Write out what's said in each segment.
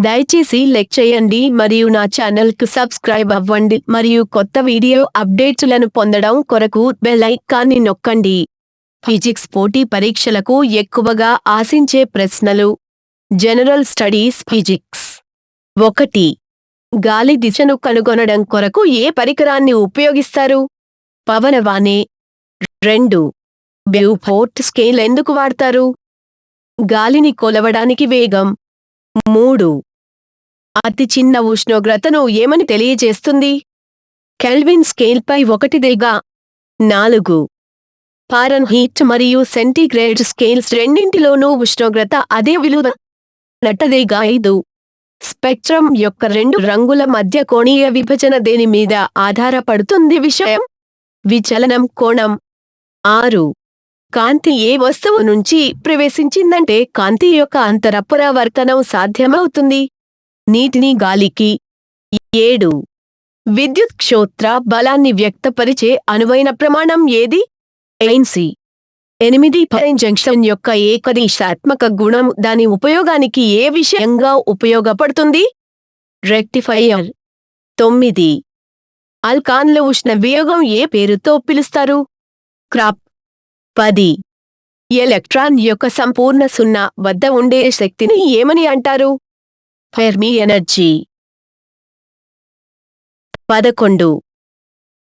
దయచేసి లైక్ చేయండి మరియు నా ఛానల్‌కు సబ్స్క్రైబ్ అవ్వండి మరియు కొత్త వీడియో అప్డేట్లను పొందడం కొరకు బెల్ ఐకాన్ని నొక్కండి. ఫిజిక్స్ పోటీ పరీక్షలకు ఎక్కువగా ఆశించే ప్రశ్నలు. General studies physics. 1. గాలి దిశను కనుగొనడం కొరకు ఏ పరికరాన్ని ఉపయోగిస్తారు? పవనవాణి. 2. బ్యూఫోర్ట్ స్కేల్ ఎందుకు వాడతారు? గాలిని కొలవడానికి వేగం. 3. అతి చిన్న ఉష్ణోగ్రతను ఏమని తెలియజేస్తుంది? కెల్విన్ స్కేల్పై 1గా. 4. ఫారెన్హీట్ మరియు సెంటీగ్రేడ్ స్కేల్స్ రెండింటిలోనూ ఉష్ణోగ్రత అదే విలువ నట్టదేగా. 5. స్పెక్ట్రమ్ యొక్క 2 రంగుల మధ్య కోణీయ విభజన దేని మీద ఆధారపడుతుంది? విషయం, విచలనం, కోణం. 6. కాంతి ఏ వస్తువు నుంచి ప్రవేశించిందంటే కాంతి యొక్క అంతరపరావర్తనం సాధ్యమవుతుంది? నీటిని గాలికి. 7. విద్యుత్ క్షేత్ర బలాన్ని వ్యక్తపరిచే అనువైన ప్రమాణం ఏది? ఐన్సీ. 8. పైన్ జంక్షన్ యొక్క ఏకదిశాత్మక గుణం దాని ఉపయోగానికి ఏ విషయంగా ఉపయోగపడుతుంది? రెక్టిఫైయర్. 9. ఆల్కాన్ల ఉష్ణ వియోగం ఏ పేరుతో పిలుస్తారు? క్రాప్. 10. ఎలక్ట్రాన్ యొక్క సంపూర్ణ సున్నా వద్ద ఉండే శక్తిని ఏమని అంటారు? Fermi energy. 11.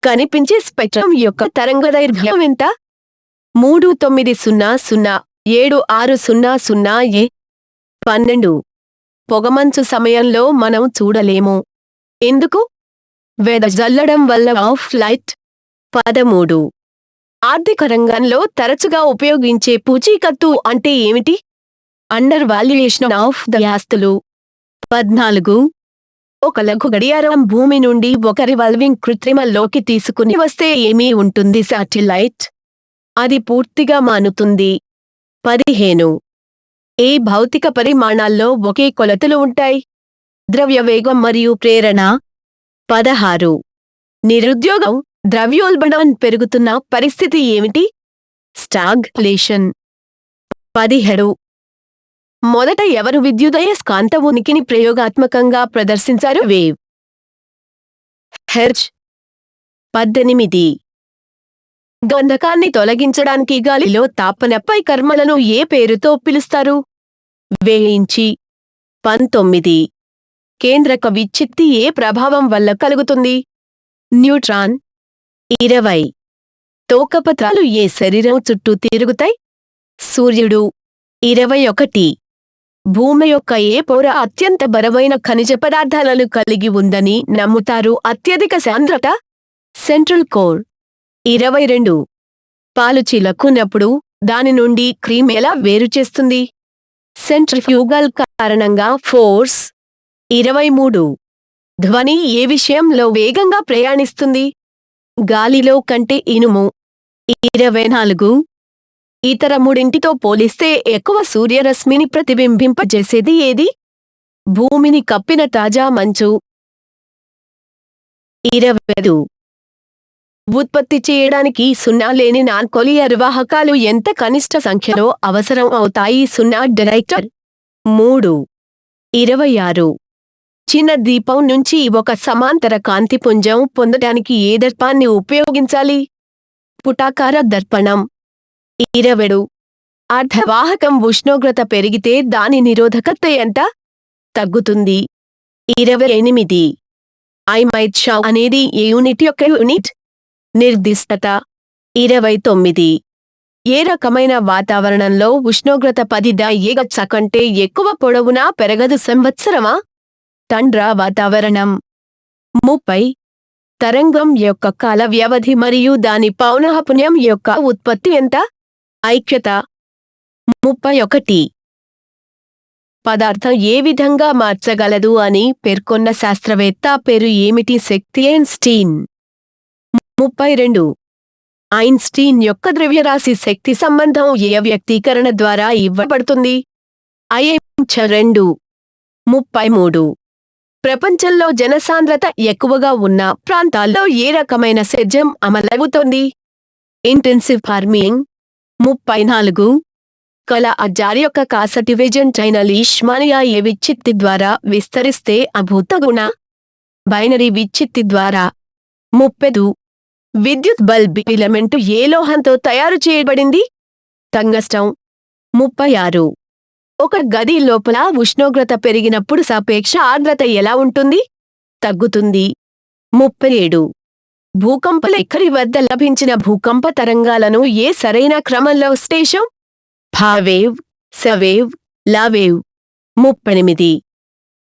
కనిపించే స్పెక్ట్రమ్ యొక్క తరంగదైర్ఘ్యం ఎంత? 39007600 ఏ. 12. పొగమంచు సమయంలో మనం చూడలేము. ఎందుకు? వెదజల్లడం వల్ల ఆఫ్ లైట్. 13. ఆర్థిక రంగంలో తరచుగా ఉపయోగించే పూచీకత్తు అంటే ఏమిటి? అండర్ వాల్యుయేషన్ ఆఫ్ ద ఆస్తులు. 14. ఒక లఘు గడియారం భూమి నుండి ఒక రివాల్వింగ్ కృత్రిమలోకి తీసుకుని వస్తే ఏమీ ఉంటుంది? శాటిలైట్. అది పూర్తిగా మానుతుంది. 15. ఏ భౌతిక పరిమాణాల్లో ఒకే కొలతలు ఉంటాయి? ద్రవ్యవేగం మరియు ప్రేరణ. 16. నిరుద్యోగం, ద్రవ్యోల్బణం పెరుగుతున్న పరిస్థితి ఏమిటి? స్టాగ్ఫ్లేషన్. 17. మొదట ఎవరు విద్యుదయస్కాంత ఉనికిని ప్రయోగాత్మకంగా ప్రదర్శించారు? వేవ్. హెర్ట్జ్. 18. గంధకాన్ని తొలగించడానికి గాలిలో తాపనపై కర్మలను ఏ పేరుతో పిలుస్తారు? వేయించి. 19. కేంద్రక విచ్ఛిత్తి ఏ ప్రభావం వల్ల కలుగుతుంది? న్యూట్రాన్. 20. తోకపత్రాలు ఏ శరీరం చుట్టూ తిరుగుతాయి? సూర్యుడు. 21. భూమి యొక్క ఏ పొర అత్యంత బరువైన ఖనిజ పదార్థాలను కలిగి ఉందని నమ్ముతారు? అత్యధిక సాంద్రత. Central core. 22. పాలు చిలక్కున్నప్పుడు దాని నుండి క్రీమ్ ఎలా వేరుచేస్తుంది? సెంట్రిఫ్యూగల్ కారణంగా ఫోర్స్. 23. ధ్వని ఏ విషయంలో వేగంగా ప్రయాణిస్తుంది? గాలిలో కంటే ఇనుము. 24. ఇతర మూడింటితో పోలిస్తే ఎక్కువ సూర్యరశ్మిని ప్రతిబింబింపజేసేది ఏది? భూమిని కప్పిన తాజా మంచు. 25. ఉత్పత్తి చేయడానికి సున్నా లేని నాన్కోలియర్ వాహకాలు ఎంత కనిష్ట సంఖ్యలో అవసరం అవుతాయి? సున్నా డైరెక్టర్. 3. 26. చిన్న దీపం నుంచి ఒక సమాంతర కాంతిపుంజం పొందడానికి ఏ దర్పాన్ని ఉపయోగించాలి? పుటాకార దర్పణం. 27. అర్ధవాహకం ఉష్ణోగ్రత పెరిగితే దాని నిరోధకత ఎంత? తగ్గుతుంది. 28. ఐమైట్ అనేది ఏ యూనిట్ యొక్క యూనిట్? నిర్దిష్టత. 29. ఏ రకమైన వాతావరణంలో ఉష్ణోగ్రత 10 కంటే ఎక్కువ పొడవునా పెరగదు? సంవత్సరమా? టండ్రా వాతావరణం. 30. తరంగం యొక్క కాల వ్యవధి మరియు దాని పౌనఃపున్యం యొక్క ఉత్పత్తి ఎంత? ఐక్యత. 31. పదార్థం ఏ విధంగా మార్చగలదు అని పేర్కొన్న శాస్త్రవేత్త పేరు ఏమిటి? శక్తి. ఐన్స్టీన్. 32. ఐన్స్టీన్ యొక్క ద్రవ్యరాశి శక్తి సంబంధం ఏ వ్యక్తీకరణ ద్వారా ఇవ్వబడుతుంది? ఐఎంచ్ 2. 33. ప్రపంచంలో జనసాంద్రత ఎక్కువగా ఉన్న ప్రాంతాల్లో ఏ రకమైన సేద్యం అమలవుతోంది? Intensive farming. 34. కల అజార్ యొక్క కాసటివేజెంట్ అయిన లీష్మానియా ఏ విచ్చిత్తి ద్వారా విస్తరిస్తే అభూత గుణ బైనరీ విచ్చిత్తి ద్వారా 30 విద్యుత్ బల్బ్ ఫిలమెంటు ఏ లోహంతో తయారు చేయబడింది? టంగస్టన్. 36 ఒక గది లోపల ఉష్ణోగ్రత పెరిగినప్పుడు సాపేక్ష ఆర్ద్రత ఎలా ఉంటుంది? తగ్గుతుంది. 37 భూకంప ఎక్కడి వద్ద లభించిన భూకంప తరంగాలను ఏ సరైన క్రమంలో స్టేషన్ ఫావేవ్, సవేవ్, లావేవ్. 38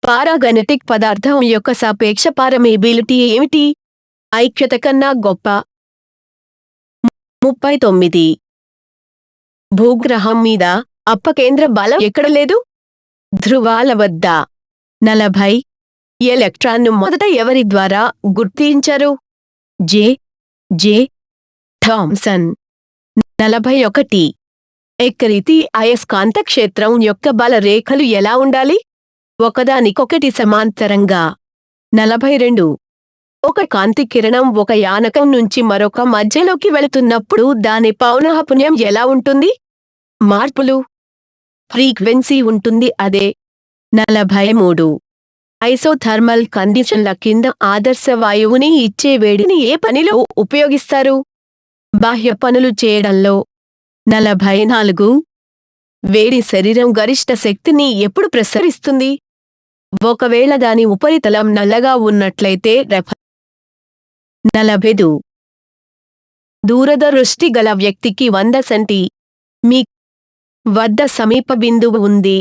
పారాగనెటిక్ పదార్థం యొక్క సాపేక్ష పారమేబిలిటీ ఏమిటి? ఐక్యత కన్నా గొప్ప. 39 భూగ్రహం మీద అప్పకేంద్ర బలం ఎక్కడ లేదు? ధృవాల వద్ద. 40 ఎలక్ట్రాన్ను మొదట ఎవరి ద్వారా గుర్తించారు? J Thomson. 41 ఏకరీతి అయస్కాంత క్షేత్రం యొక్క బల రేఖలు ఎలా ఉండాలి? ఒకదానికొకటి సమాంతరంగా. 42 ఒక కాంతి కిరణం ఒక యానకం నుంచి మరొక మధ్యలోకి వెళుతున్నప్పుడు దాని పౌనఃపున్యం ఎలా ఉంటుంది? మార్పులు ఫ్రీక్వెన్సీ ఉంటుంది అదే. 43 ఐసోథర్మల్ కండిషన్ల కింద ఆదర్శ వాయువుని ఇచ్చే వేడిని ఏ పనిలో ఉపయోగిస్తారు? బాహ్య పనులు చేయడంలో. 44 వేడి శరీరం గరిష్ట శక్తిని ఎప్పుడు ప్రసరిస్తుంది? ఒకవేళ దాని ఉపరితలం నల్లగా ఉన్నట్లయితే 45 దూరదృష్టి గల వ్యక్తికి 100 సెంటీ మీ వద్ద సమీప బిందువు ఉంది.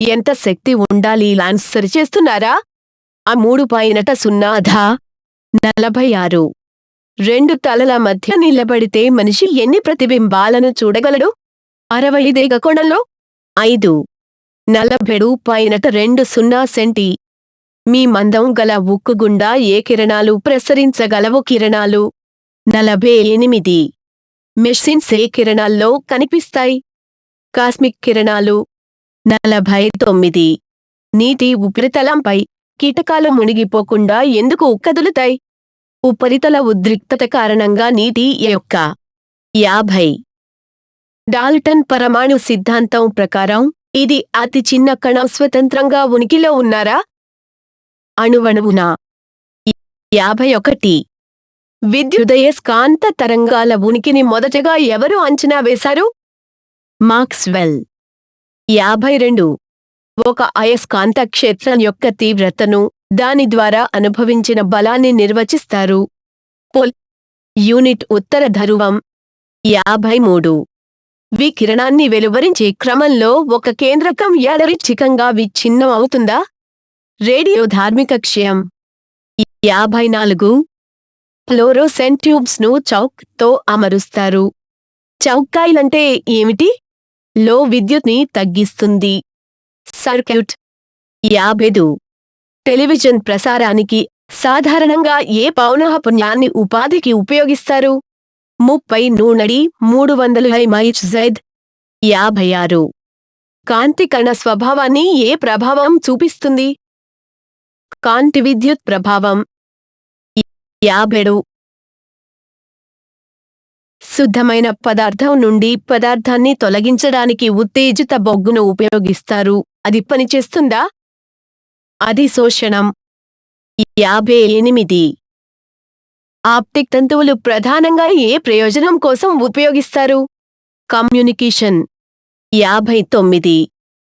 ఎంత శక్తి ఉండాలి లాన్స్ సరిచేస్తున్నారా? ఆ 3.0 46 రెండు తలల మధ్య నిలబడితే మనిషి ఎన్ని ప్రతిబింబాలను చూడగలడు? 65 కోణంలో 5 47.20 సెంటీ మీ మందం గల ఉక్కు గుండా ఏ కిరణాలు ప్రసరించగలవు? కిరణాలు. 48 మెషిన్స్ ఏ కిరణాల్లో కనిపిస్తాయి? కాస్మిక్ కిరణాలు. 49 నీటి ఉపరితలంపై కీటకాలు మునిగిపోకుండా ఎందుకు కదులుతాయి? ఉపరితల ఉద్రిక్తత కారణంగా నీటి యొక్క. 50 డాల్టన్ పరమాణు సిద్ధాంతం ప్రకారం ఇది అతి చిన్న కణం స్వతంత్రంగా ఉనికిలో ఉన్నారా? అణువణువున. 51 విద్యుదయస్కాంత తరంగాల ఉనికిని మొదటగా ఎవరు అంచనా వేశారు? మాక్స్వెల్. 52 ఒక అయస్కాంత క్షేత్రం యొక్క తీవ్రతను దాని ద్వారా అనుభవించిన బలాన్ని నిర్వచిస్తారు. పోల్ యూనిట్ ఉత్తర ధరువం. 53 వికిరణాన్ని వెలువరించే క్రమంలో ఒక కేంద్రకం యాదృచ్ఛికంగా విచ్ఛిన్నం అవుతుందా? రేడియో ధార్మిక క్షయం. 54 ఫ్లోరోసెంట్ ట్యూబ్స్ ను చౌక్ తో అమరుస్తారు. చౌక్కాయిలంటే ఏమిటి? లో విద్యుత్ని తగ్గిస్తుంది. సర్క్యూట్. 55 టెలివిజన్ ప్రసారానికి సాధారణంగా ఏ పౌనఃపున్యాన్ని ఉపాధికి ఉపయోగిస్తారు? 30 నుండి 300 MHz. 56 కాంతి కణ స్వభావాన్ని ఏ ప్రభావం చూపిస్తుంది? కాంతి విద్యుత్ ప్రభావం. 57 శుద్ధమైన పదార్థం నుండి పదార్థాన్ని తొలగించడానికి ఉత్తేజిత బొగ్గును ఉపయోగిస్తారు. అది పనిచేస్తుందా? అది శోషణం. 58 ఆప్టిక్ తంతువులు ప్రధానంగా ఏ ప్రయోజనం కోసం ఉపయోగిస్తారు? కమ్యూనికేషన్. 59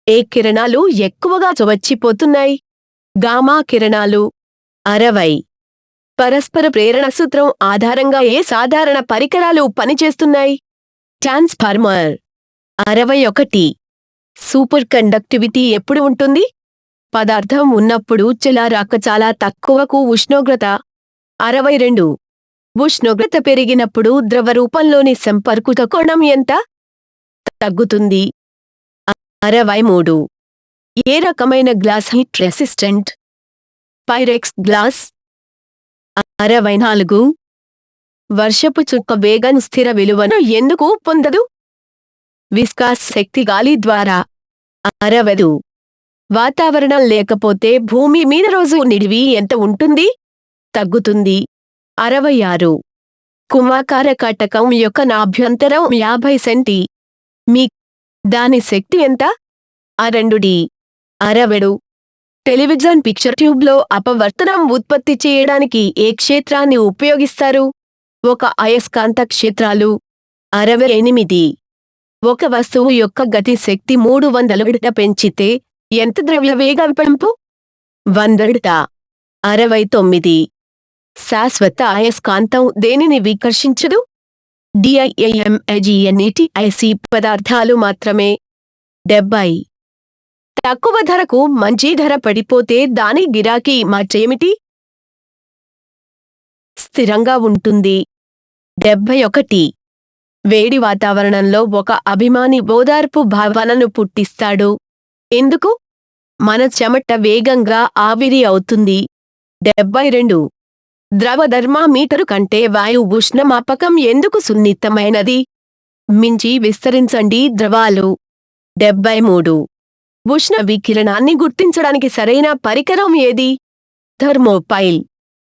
ఏ కిరణాలు ఎక్కువగా వచ్చిపోతున్నాయి? గామా కిరణాలు. 60 పరస్పర ప్రేరణ సూత్రం ఆధారంగా ఏ సాధారణ పరికరాలు పనిచేస్తున్నాయి? ట్రాన్స్ఫార్మర్. 61 సూపర్ కండక్టివిటీ ఎప్పుడు ఉంటుంది? పదార్థం ఉన్నప్పుడు చల్లారాక చాలా తక్కువకు ఉష్ణోగ్రత. 62 ఉష్ణోగ్రత పెరిగినప్పుడు ద్రవ రూపంలోని సంపర్కుత కోణం ఎంత? తగ్గుతుంది. 63 ఏ రకమైన glass heat resistant? Pyrex glass. 64 వర్షపు చుక్క వేగం స్థిర విలువను ఎందుకు పొందదు? విస్కాస్ శక్తి గాలి ద్వారా. 60 వాతావరణం లేకపోతే భూమి మీద రోజు నిడివి ఎంత ఉంటుంది? తగ్గుతుంది. 66 కుంభాకార కటకం యొక్క నాభ్యంతరం 50 సెంటీ. మీ దాని శక్తి ఎంత? 2D. 60. టెలివిజన్ పిక్చర్ ట్యూబ్లో అపవర్తనం ఉత్పత్తి చేయడానికి ఏ క్షేత్రాన్ని ఉపయోగిస్తారు? ఒక అయస్కాంత క్షేత్రాలు. 68. ఒక వస్తువు యొక్క గతి శక్తి 300 పెంచితే ఎంత ద్రవ్యవేగ పెంపు? 100. 69. శాశ్వత అయస్కాంతం దేనిని వికర్షించదు? DIAMAGNETIC పదార్థాలు మాత్రమే. 70. తక్కువ ధరకు మంచి ధర పడిపోతే దాని గిరాకీ మార్చేమిటి? స్థిరంగా ఉంటుంది. 71. వేడి వాతావరణంలో ఒక అభిమాని ఓదార్పు భావనను పుట్టిస్తాడు. ఎందుకు? మన చెమట వేగంగా ఆవిరి అవుతుంది. 72. ద్రవ థర్మామీటరు కంటే వాయు ఉష్ణమాపకం ఎందుకు సున్నితమైనది? మించి విస్తరించండి ద్రవాలు. 73. ఉష్ణ వికిరణాన్ని గుర్తించడానికి సరైన పరికరం ఏది? థర్మోపైల్.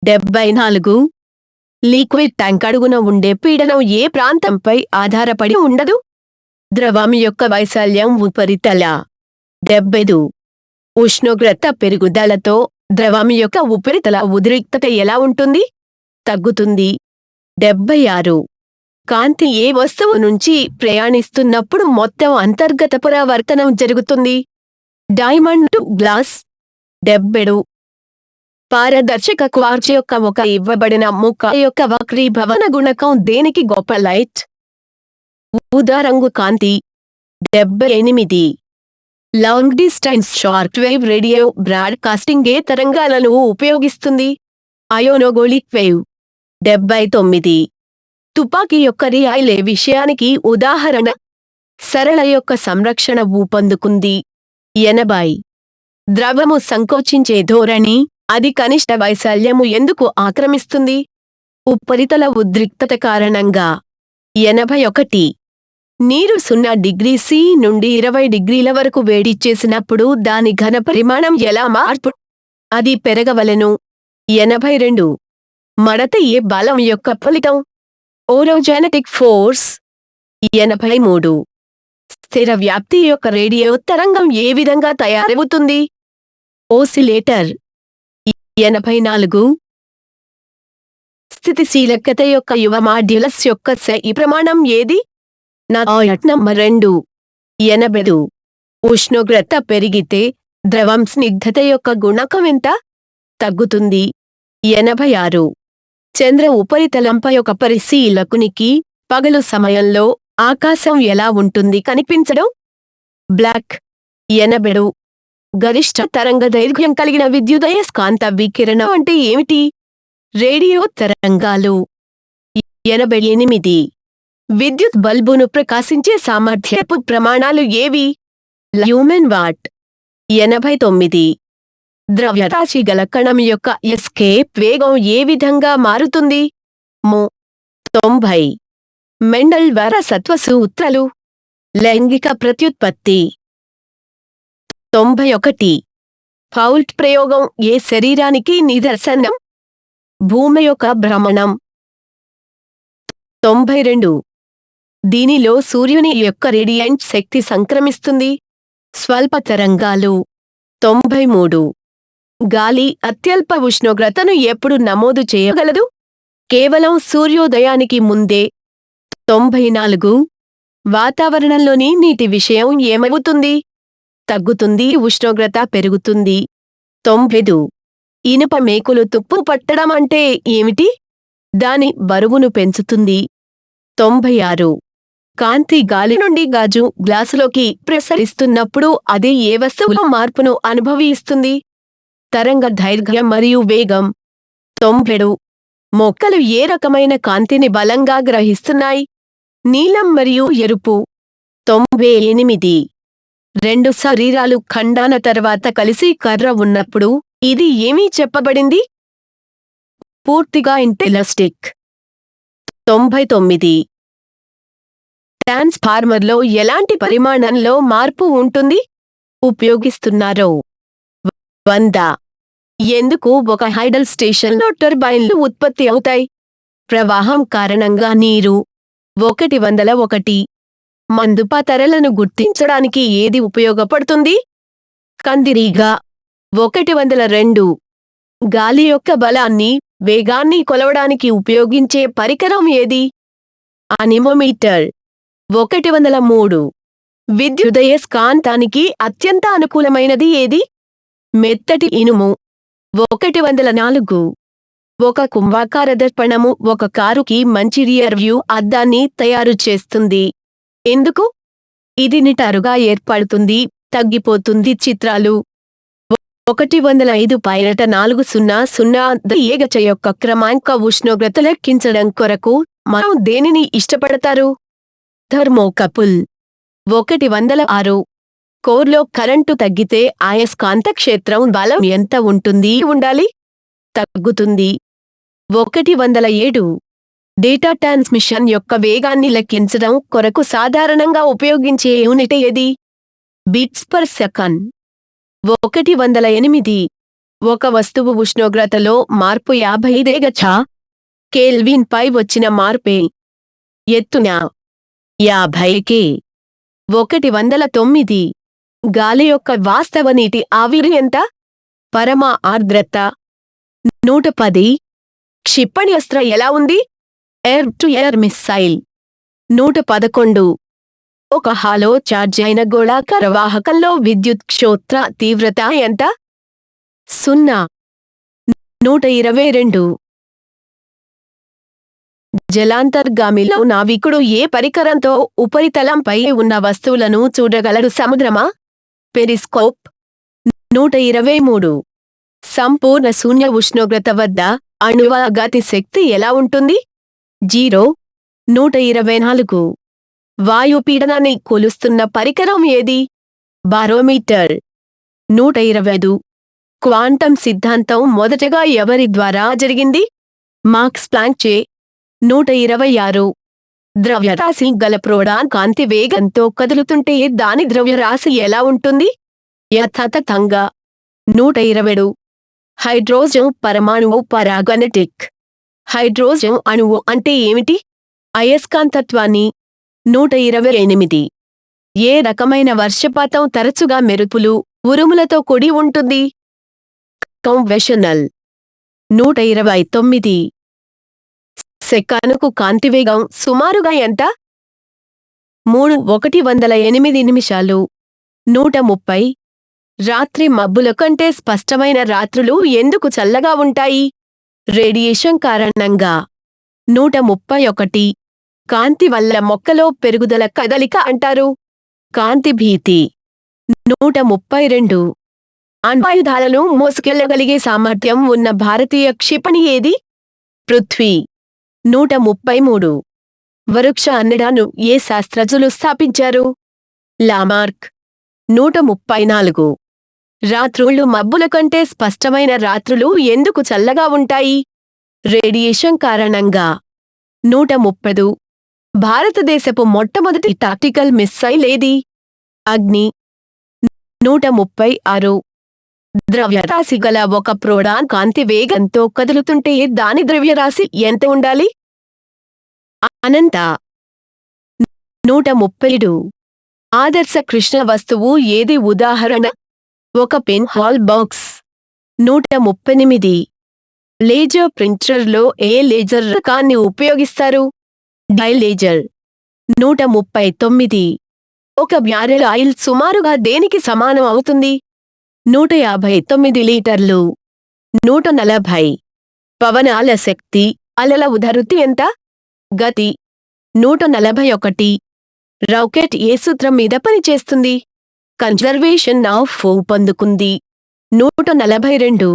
74. లిక్విడ్ ట్యాంక్ అడుగున ఉండే పీడనం ఏ ప్రాంతంపై ఆధారపడి ఉండదు? ద్రవం యొక్క వైశాల్యం ఉపరితల. 75. ఉష్ణోగ్రత పెరుగుదలతో ద్రవం యొక్క ఉపరితల ఉద్రిక్తత ఎలా ఉంటుంది? తగ్గుతుంది. 76. కాంతి ఏ వస్తువు నుంచి ప్రయాణిస్తున్నప్పుడు మొత్తం అంతర్గత పరావర్తనం జరుగుతుంది? Diamond to glass. 77. పారదర్శక క్వార్ట్జ్ యొక్క ఒక ఇవ్వబడిన ముక్క యొక్క వక్రీభవన గుణకం దేనికి గొప్ప లైట్? ఊదా రంగు కాంతి. 78. Long distance short wave radio broadcasting ఏ తరంగాలను ఉపయోగిస్తుంది? అయోనోగోలిక్ వేవ్. 79. తుపాకీ యొక్క రియాయిలే విషయానికి ఉదాహరణ? సరళ యొక్క సంరక్షణ ఊపందుకుంది. 80. ద్రవము సంకోచించే ధోరణి, అది కనిష్ట వైశాల్యము ఎందుకు ఆక్రమిస్తుంది? ఉపరితల ఉద్రిక్తత కారణంగా. 81. నీరు 0 డిగ్రీ C నుండి 20 డిగ్రీల వరకు వేడి చేసినప్పుడు దాని ఘన పరిమాణం ఎలా మార్పు? అది పెరగవలెను. 82. మడత ఏ బలం యొక్క ఫలితం? ఓరోజెనెటిక్ ఫోర్స్. 83. స్థిర వ్యాప్తి యొక్క రేడియో తరంగం ఏ విధంగా తయారవుతుంది? ఓసిలేటర్. 84. స్థితిశీలకత యొక్క యువ మాడ్యులస్ యొక్క ఈ ప్రమాణం ఏది? Not number 2. 80. ఉష్ణోగ్రత పెరిగితే ద్రవం స్నిగ్ధత యొక్క గుణకం ఎంత? తగ్గుతుంది. 86. చంద్ర ఉపరితలంపై ఒక పరిశీలకునికి పగలు సమయంలో ఆకాశం ఎలా ఉంటుంది కనిపించడం? బ్లాక్. 87. గరిష్ట తరంగ దైర్ఘ్యం కలిగిన విద్యుదయస్కాంత వికిరణం అంటే ఏమిటి? రేడియో తరంగాలు. 88. విద్యుత్ బల్బును ప్రకాశించే సామర్థ్యపు ప్రమాణాలు ఏవి? Lumen what. 89. ద్రవ్యరాశి గల కణం యొక్క ఎస్కేప్ వేగం ఏ విధంగా మారుతుంది? మో. 90. మెండల్ వారసత్వ సూత్రాలు. లైంగిక ప్రత్యుత్పత్తి. 91. ఫౌల్ట్ ప్రయోగం ఏ శరీరానికి నిదర్శనం? భూమి యొక్క భ్రమణం. 92. దీనిలో సూర్యుని యొక్క రేడియంట్ శక్తి సంక్రమిస్తుంది. స్వల్ప తరంగాలు. 93. గాలి అత్యల్ప ఉష్ణోగ్రతను ఎప్పుడు నమోదు చేయగలదు? కేవలం సూర్యోదయానికి ముందే. 94. వాతావరణంలోని నీటి విషయం ఏమవుతుంది? తగ్గుతుంది, ఉష్ణోగ్రత పెరుగుతుంది. 95. ఇనుప మేకులు తుప్పు పట్టడం అంటే ఏమిటి? దాని బరువును పెంచుతుంది. 96. కాంతి గాలి నుండి గాజు గ్లాసులోకి ప్రసరిస్తున్నప్పుడు అది ఏ వస్తువులో మార్పును అనుభవిస్తుంది? తరంగ దైర్ఘ్యం మరియు వేగం. 97. మొక్కలు ఏ రకమైన కాంతిని బలంగా గ్రహిస్తున్నాయి? నీలం మరియు ఎరుపు. 98. రెండు శరీరాలు ఖండాన తర్వాత కలిసి కర్ర ఉన్నప్పుడు ఇది ఏమీ చెప్పబడింది? పూర్తిగా ఇంటెలాస్టిక్. 99. ట్రాన్స్ఫార్మర్లో ఎలాంటి పరిమాణంలో మార్పు ఉంటుంది? ఉపయోగిస్తున్నారో? 100. ఎందుకు ఒక హైడల్ స్టేషన్లో టర్బైన్లు ఉత్పత్తి అవుతాయి? ప్రవాహం కారణంగా నీరు. 101. మందు పాతరలను గుర్తించడానికి ఏది ఉపయోగపడుతుంది? కందిరీగ. 102. గాలి యొక్క బలాన్ని, వేగాన్ని కొలవడానికి ఉపయోగించే పరికరం ఏది? అనిమోమీటర్. 103. విద్యుదయస్కాంతానికి అత్యంత అనుకూలమైనది ఏది? మెత్తటి ఇనుము. 104. ఒక కుంభాకార దర్పణము ఒక కారుకి మంచి రియర్ వ్యూ అద్దాన్ని తయారు చేస్తుంది. ఎందుకు? ఇది నిటారుగా ఏర్పడుతుంది, తగ్గిపోతుంది. చిత్రాలు. 105.400 ఏగచ యొక్క క్రమాంక ఉష్ణోగ్రత లెక్కించడం కొరకు మనం దేనిని ఇష్టపడతారు? థర్మోకపుల్. 106. కోర్లో కరెంటు తగ్గితే అయస్కాంత క్షేత్రం బలం ఎంత ఉండాలి? తగ్గుతుంది. 107. డేటా ట్రాన్స్మిషన్ యొక్క వేగాన్ని లెక్కించడం కొరకు సాధారణంగా ఉపయోగించే యూనిట్ ఏది? Bits per second. 108. ఒక వస్తువు ఉష్ణోగ్రతలో మార్పు 55 కెల్విన్ పై వచ్చిన మార్పే. ఎత్తున 50 కె. 109. గాలి యొక్క వాస్తవ నీటి ఆవిరి ఎంత? పరమ ఆర్ద్రత 110. క్షిపణ్యాస్త్ర ఎలా ఉంది? Air to air missile. 111. ఒక హాలో చార్జ్ అయిన గోళాకార వాహకంలో విద్యుత్ క్షేత్ర తీవ్రత ఎంత? 0. 122. జలాంతర్గామిలో నావికుడు ఏ పరికరంతో ఉపరితలంపై ఉన్న వస్తువులను చూడగలడు? సముద్రమా? పెరిస్కోప్. 123. సంపూర్ణ శూన్య ఉష్ణోగ్రత వద్ద అణువ గతి శక్తి ఎలా ఉంటుంది? 0. 124. వాయుపీడనాన్ని కొలుస్తున్న పరికరం ఏది? బారోమీటర్. 125. క్వాంటం సిద్ధాంతం మొదటగా ఎవరి ద్వారా జరిగింది? మాక్స్ ప్లాంక్ చే. 126. ద్రవ్యరాశి గల ప్రోటాన్ కాంతి వేగంతో కదులుతుంటే దాని ద్రవ్యరాశి ఎలా ఉంటుంది? యథాతథంగా. 127. హైడ్రోజన్ పరమాణువు పారాగనెటిక్. హైడ్రోజన్ అణువు అంటే ఏమిటి? అయస్కాంతత్వాన్ని. 128. ఏ రకమైన వర్షపాతం తరచుగా మెరుపులు, ఉరుములతో కూడి ఉంటుంది? కన్వెన్షనల్. 129. సెకనుకు కాంతివేగం సుమారుగా ఎంత? 108 నిమిషాలు. 130. రాత్రి మబ్బుల కంటే స్పష్టమైన రాత్రులు ఎందుకు చల్లగా ఉంటాయి? రేడియేషన్ కారణంగా. 131. కాంతి వల్ల మొక్కలో పెరుగుదల కదలిక అంటారు. కాంతి భీతి. 132. అణ్వాయుధాలను మోసుకెళ్లగలిగే సామర్థ్యం ఉన్న భారతీయ క్షిపణి ఏది? పృథ్వీ. 133. వృక్ష అన్నడాను ఏ శాస్త్రజ్ఞులు స్థాపించారు? లామార్క్. 134. రాత్రుళ్ళు మబ్బుల కంటే స్పష్టమైన రాత్రులు ఎందుకు చల్లగా ఉంటాయి? రేడియేషన్ కారణంగా. 130. భారతదేశపు మొట్టమొదటి టాక్టికల్ మిస్సైల్ ఏది? అగ్ని. 136. ద్రవ్యరాశి గల ఒక ప్రోటాన్ కాంతి వేగంతో కదులుతుంటే దాని ద్రవ్యరాశి ఎంత ఉండాలి? అనంత. 137. ఆదర్శ కృష్ణ వస్తువు ఏది? ఉదాహరణ: ఒక పెన్ హాల్ బాక్స్. 138. లేజర్ ప్రింటర్లో ఏ లేజర్ రకాన్ని ఉపయోగిస్తారు? Dye laser. 139. ఒక బ్యారెల్ ఆయిల్ సుమారుగా దేనికి సమానం అవుతుంది? 159 లీటర్లు. 140. పవనాల శక్తి, అలల ఉధృతి ఎంత? గతి. 141. రాకెట్ ఏ సూత్రం మీద పనిచేస్తుంది? కన్జర్వేషన్ ఆఫ్ ఫోర్స్ పొందుకుంది. 142.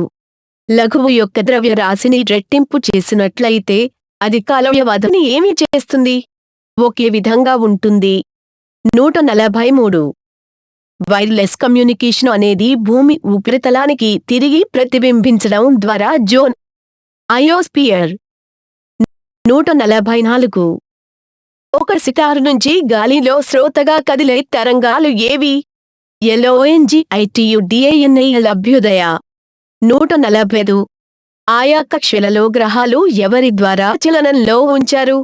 లఘువు యొక్క ద్రవ్యరాశిని రెట్టింపు చేసినట్లయితే అది కాల వ్యవధిని ఏమి చేస్తుంది? ఒకే విధంగా ఉంటుంది. 143. వైర్లెస్ కమ్యూనికేషన్ అనేది భూమి ఉపరితలానికి తిరిగి ప్రతిబింబించడం ద్వారా జోన్ అయోస్పియర్. 144. ఒక సితారు నుంచి గాలిలో శ్రోతగా కదిలే తరంగాలు ఏవి? LONGITUDANIL అభ్యుదయ. 145. ఆయా కక్షలలో గ్రహాలు ఎవరి ద్వారా చలనంలో ఉంచారు?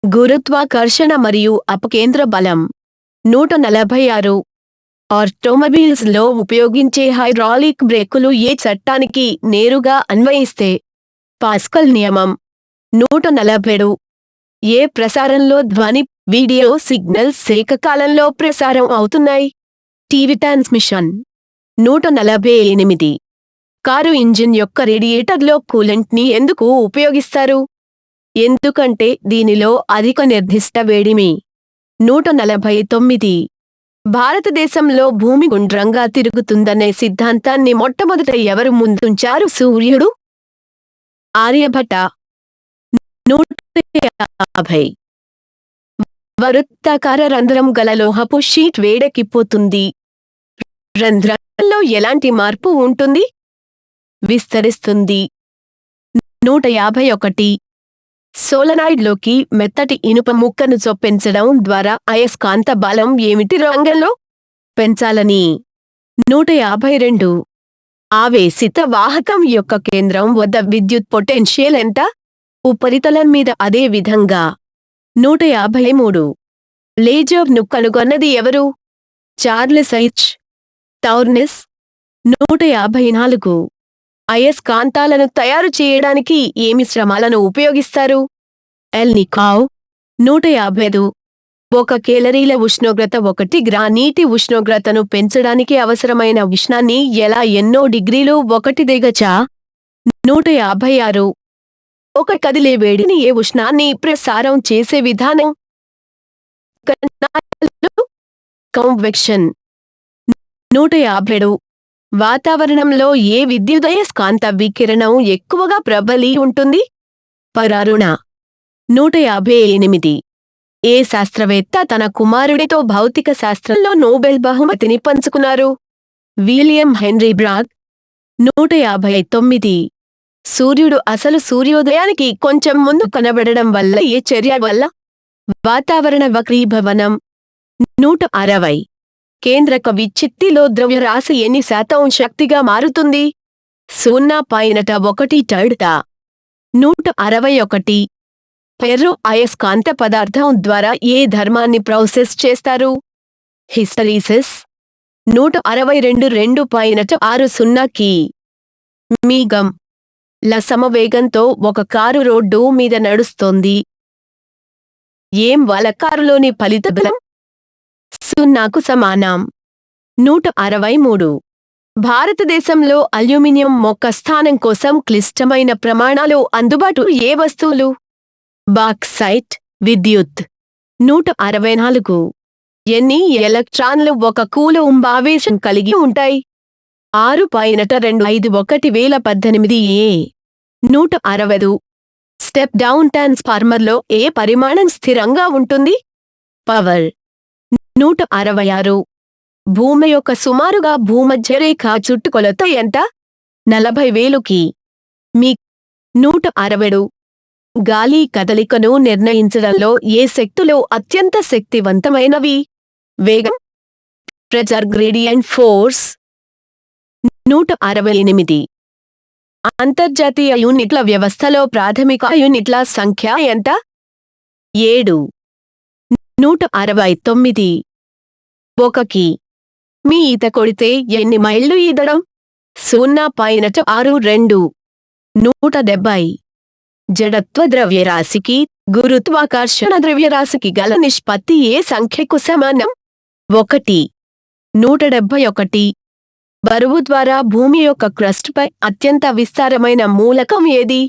గురుత్వాకర్షణ మరియు అపకేంద్ర బలం. 146. ఆటోమొబైల్స్ లో ఉపయోగించే హైడ్రాలిక్ బ్రేకులు ఏ చట్టానికి నేరుగా అన్వయిస్తే? పాస్కల్ నియమం. 147. ఏ ప్రసారంలో ధ్వని, వీడియో సిగ్నల్స్ ఏకకాలంలో ప్రసారం అవుతున్నాయి? TV transmission. 148. కారు ఇంజిన్ యొక్క రేడియేటర్లో కూలెంట్ ని ఎందుకు ఉపయోగిస్తారు? ఎందుకంటే దీనిలో అధిక నిర్దిష్ట వేడిమి. 149. భారతదేశంలో భూమి గుండ్రంగా తిరుగుతుందనే సిద్ధాంతాన్ని మొట్టమొదట ఎవరు ముందుంచారు? సూర్యుడు. ఆర్యభట. 150. వృత్తాకార రంధ్రం గల లోహపు షీట్ వేడెక్కిపోతుంది. రంధ్రంలో ఎలాంటి మార్పు ఉంటుంది? విస్తరిస్తుంది. 151. సోలనాయిడ్లోకి మెత్తటి ఇనుప ముక్కను చొప్పించడం ద్వారా అయస్కాంత బలం ఏమిటి రంగంలో పెంచాలని? 152. ఆవేశిత వాహకం యొక్క కేంద్రం వద్ద విద్యుత్ పొటెన్షియల్ ఎంత? ఉపరితలం మీద అదే విధంగా. 153. లేజర్ను కనుగొన్నది ఎవరు? Charles H. టౌర్నెస్. 154. అయస్కాంతాలను తయారు చేయడానికి ఏ మిశ్రమాలను ఉపయోగిస్తారు? ఎల్నికావ్. 155. 1 కేలరీల ఉష్ణోగ్రత 1 గ్రా నీటి ఉష్ణోగ్రతను పెంచడానికి అవసరమైన ఉష్ణాన్ని ఎలా ఎన్నో డిగ్రీలు 1 దిగచా? 156. 1 కదిలే వేడిని ఏ ఉష్ణాన్ని ప్రసారం చేసే విధానం? కన్వెక్షన్. 157. వాతావరణంలో ఏ విద్యుదయస్కాంత వికిరణం ఎక్కువగా ప్రబలి ఉంటుంది? పరారుణ. 158. ఏ శాస్త్రవేత్త తన కుమారుడితో భౌతిక శాస్త్రంలో నోబెల్ బహుమతిని పంచుకున్నారు? William henry brag. 159. సూర్యుడు అసలు సూర్యోదయానికి కొంచెం ముందు కనబడడం వల్ల ఏ చర్య వల్ల? వాతావరణ వక్రీభవనం. 160. కేంద్రక విచ్ఛిత్తిలో ద్రవ్యరాశి ఎన్ని శాతం శక్తిగా మారుతుంది? 0.1 టర్డా. 161. ఫెర్రో అయస్కాంత పదార్థం ద్వారా ఏ ధర్మాన్ని ప్రాసెస్ చేస్తారు? హిస్టరీసిస్. 162. 2.60కి మీగం. ల సమవేగంతో ఒక కారు రోడ్డు మీద నడుస్తోంది. ఏం వల్ల కారులోని ఫలిత బలం 0కు సమానం. 163. భారతదేశంలో అల్యూమినియం మొక్క స్థానం కోసం క్లిష్టమైన ప్రమాణాలు అందుబాటు ఏ వస్తువులు? బాక్సైట్. విద్యుత్. 164. ఎన్ని ఎలక్ట్రాన్లు 1 కూలంబ్ ఆవేశం కలిగి ఉంటాయి? 6.25 1018 ఏ. 160. స్టెప్ డౌన్ ట్రాన్స్ఫార్మర్లో ఏ పరిమాణం స్థిరంగా ఉంటుంది? పవర్. 166. భూమి యొక్క సుమారుగా భూమధ్యరేఖ చుట్టుకొలత ఎంత? 40,000కి మీ. 167. గాలి కదలికను నిర్ణయించడంలో ఏ శక్తులు అత్యంత శక్తివంతమైనవి? వేగం. Pressure gradient force. 168. అంతర్జాతీయ యూనిట్ల వ్యవస్థలో ప్రాథమిక యూనిట్ల సంఖ్య ఎంత? 7. 169. 1కి మీ ఈత కొడితే ఎన్ని మైళ్ళు ఈదడం? 0.62. 170. జడత్వ ద్రవ్యరాశికి గురుత్వాకర్షణ ద్రవ్యరాశికి గల నిష్పత్తి ఏ సంఖ్యకు సమానం? 1. 171. బరువు ద్వారా భూమి యొక్క క్రస్ట్పై అత్యంత విస్తారమైన మూలకం ఏది?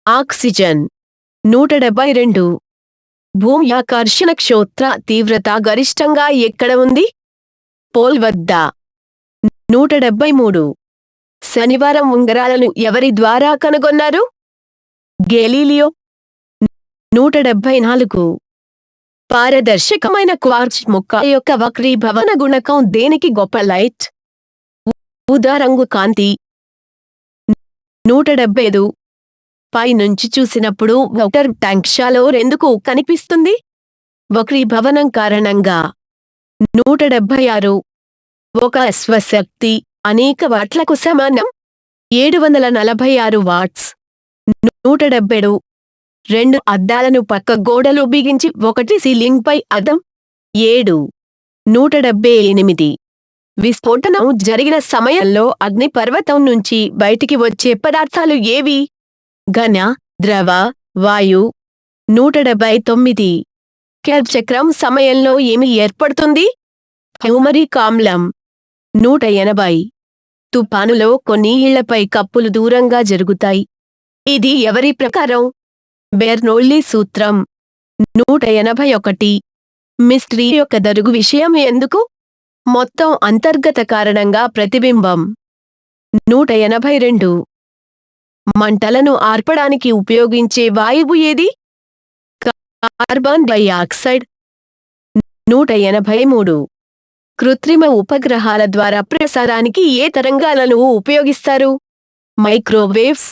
ఆక్సిజన్. 172. భూమి ఆకర్షణ క్షేత్ర తీవ్రత గరిష్టంగా ఎక్కడ ఉంది? పోల్ వద్ద. 173. శనివారం ఉంగరాలను ఎవరి ద్వారా కనుగొన్నారు? గెలీలియో. 174. పారదర్శకమైన క్వార్ట్జ్ ముక్క యొక్క వక్రీభవన గుణకం దేనికి గొప్ప? లైట్. ఊదా రంగు కాంతి. 175. పై నుంచి చూసినప్పుడు వాటర్ ట్యాంక్ షాలో ఎందుకు కనిపిస్తుంది? వక్రీభవనం కారణంగా. 176. 1 అశ్వశక్తి అనేక వాట్లకు సమానం. 746 వాట్స్. 177. 2 అద్దాలను పక్క గోడలో బిగించి 1 సీలింగ్ పై అద్దం. 7. 178. విస్ఫోటనం జరిగిన సమయంలో అగ్నిపర్వతం నుంచి బయటికి వచ్చే పదార్థాలు ఏవి? ఘన, ద్రవ, వాయు. 179. కెల్ప్ చక్రం సమయంలో ఏమి ఏర్పడుతుంది? హ్యూమరిక్ ఆమ్లం. 180. తుపానులో కొన్ని ఇళ్లపై కప్పులు దూరంగా జరుగుతాయి. ఇది ఎవరి ప్రకారం? బెర్నౌల్లి సూత్రం. 181. మిస్టరీ యొక్క దరుగు విషయం ఎందుకు? మొత్తం అంతర్గత కారణంగా ప్రతిబింబం. 182. మంటలను ఆర్పడానికి ఉపయోగించే వాయువు ఏది? Carbon dioxide. 183. కృత్రిమ ఉపగ్రహాల ద్వారా ప్రసారానికి ఏ తరంగాలను ఉపయోగిస్తారు? మైక్రోవేవ్స్.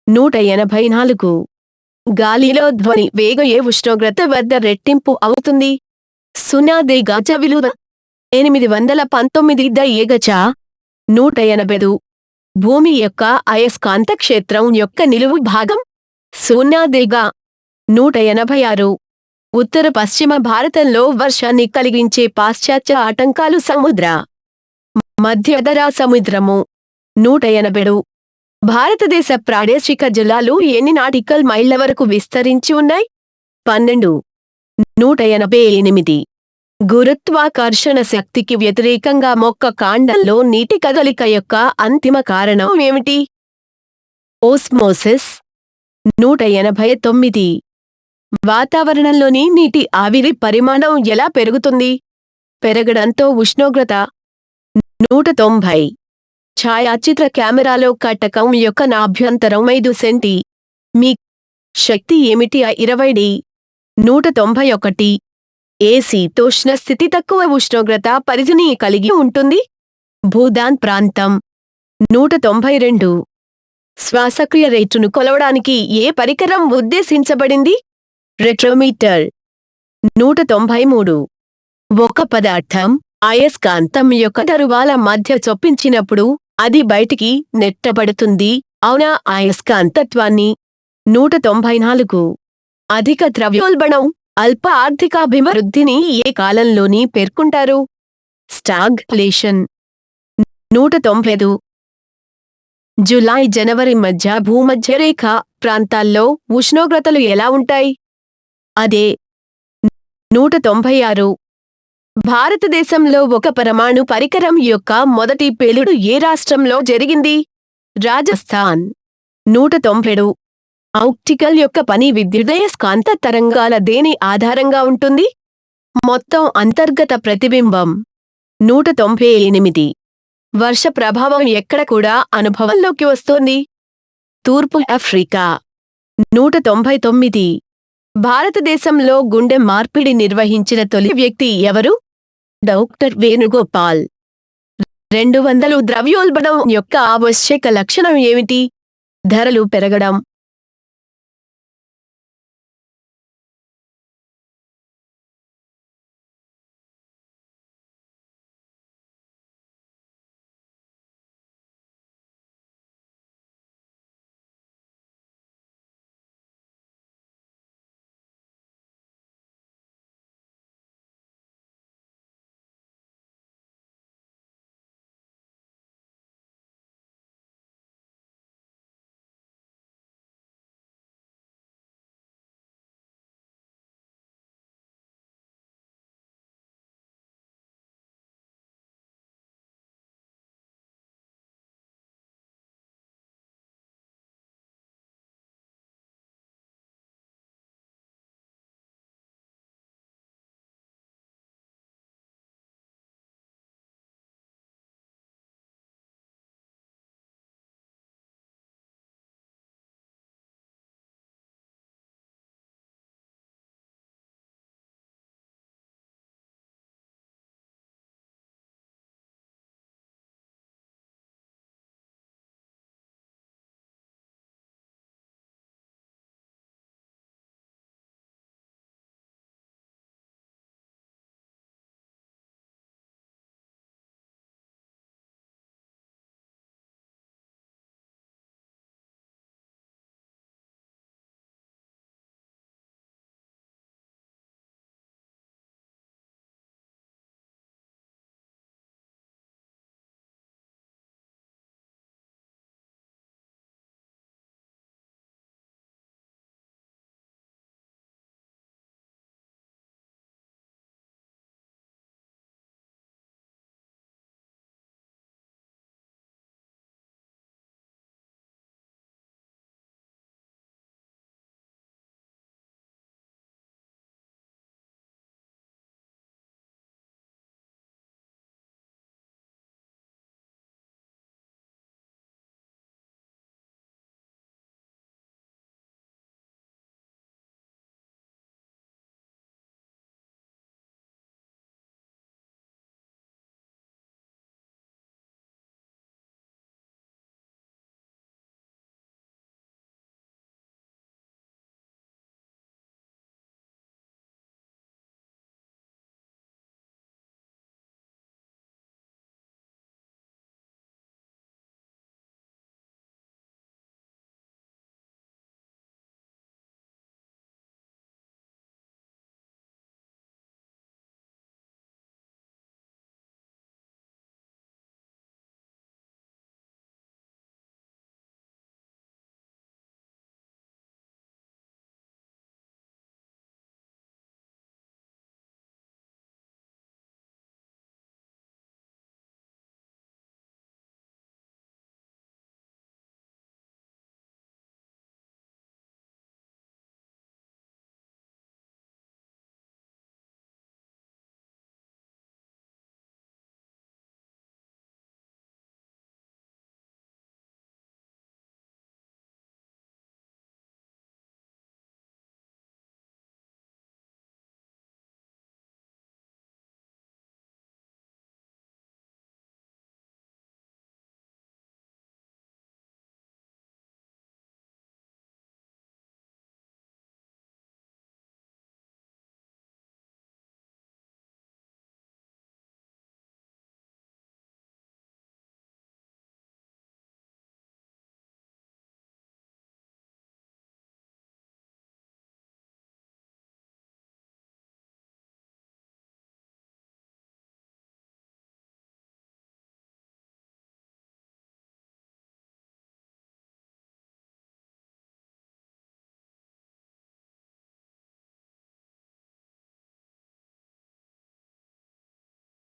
184. గాలిలో ధ్వని వేగం ఏ ఉష్ణోగ్రత వద్ద రెట్టింపు అవుతుంది? 0 గజ విలువ 819 గజ. 185. భూమి యొక్క అయస్కాంత క్షేత్రం యొక్క నిలువు భాగం 0 గ. 186. ఉత్తర పశ్చిమ భారతంలో వర్షాన్ని కలిగించే పాశ్చాత్య ఆటంకాలు సముద్ర మధ్యధరా సముద్రము. 187. భారతదేశ ప్రాదేశిక జలాలు ఎన్ని నాటికల్ మైళ్ల వరకు విస్తరించి ఉన్నాయి? 12. 188. గురుత్వాకర్షణ శక్తికి వ్యతిరేకంగా మొక్క కాండంలో నీటి కదలిక యొక్క అంతిమ కారణం ఏమిటి? ఓస్మోసిస్. 189. వాతావరణంలోని నీటి ఆవిరి పరిమాణం ఎలా పెరుగుతుంది? పెరగడంతో ఉష్ణోగ్రత. 190. ఛాయాచిత్ర కెమెరాలో కటకం యొక్క నాభ్యంతరం 5 సెంటీ. మీ శక్తి ఏమిటి? 20 D. 191. ఏ శీతోష్ణ స్థితి తక్కువ ఉష్ణోగ్రత పరిధిని కలిగి ఉంటుంది? భూదాన్ ప్రాంతం. 192. శ్వాసక్రియ రేటును కొలవడానికి ఏ పరికరం ఉద్దేశించబడింది? రెట్రోమీటర్. 193. ఒక పదార్థం అయస్కాంతం యొక్క ధరువాల మధ్య చొప్పించినప్పుడు అది బయటికి నెట్టబడుతుంది, అవునా? అయస్కాంతత్వాన్ని. 194. అధిక ద్రవ్యోల్బణం అల్ప ఆర్థికాభివృద్ధిని ఏ కాలంలోని పేర్కొంటారు? స్టాగ్ఫ్లేషన్. 195. జూలై జనవరి మధ్య భూమధ్యరేఖ ప్రాంతాల్లో ఉష్ణోగ్రతలు ఎలా ఉంటాయి? అదే. 196. భారతదేశంలో ఒక పరమాణు పరికరం యొక్క మొదటి పేలుడు ఏ రాష్ట్రంలో జరిగింది? రాజస్థాన్. 197. ఆప్టికల్ యొక్క పని విద్యుదయస్కాంత తరంగాల దేని ఆధారంగా ఉంటుంది? మొత్తం అంతర్గత ప్రతిబింబం. 198. వర్ష ప్రభావం ఎక్కడ కూడా అనుభవంలోకి వస్తోంది? తూర్పు ఆఫ్రికా. 199. భారతదేశంలో గుండె మార్పిడి నిర్వహించిన తొలి వ్యక్తి ఎవరు? డాక్టర్ వేణుగోపాల్. 200. ద్రవ్యోల్బణం యొక్క ఆవశ్యక లక్షణం ఏమిటి? ధరలు పెరగడం.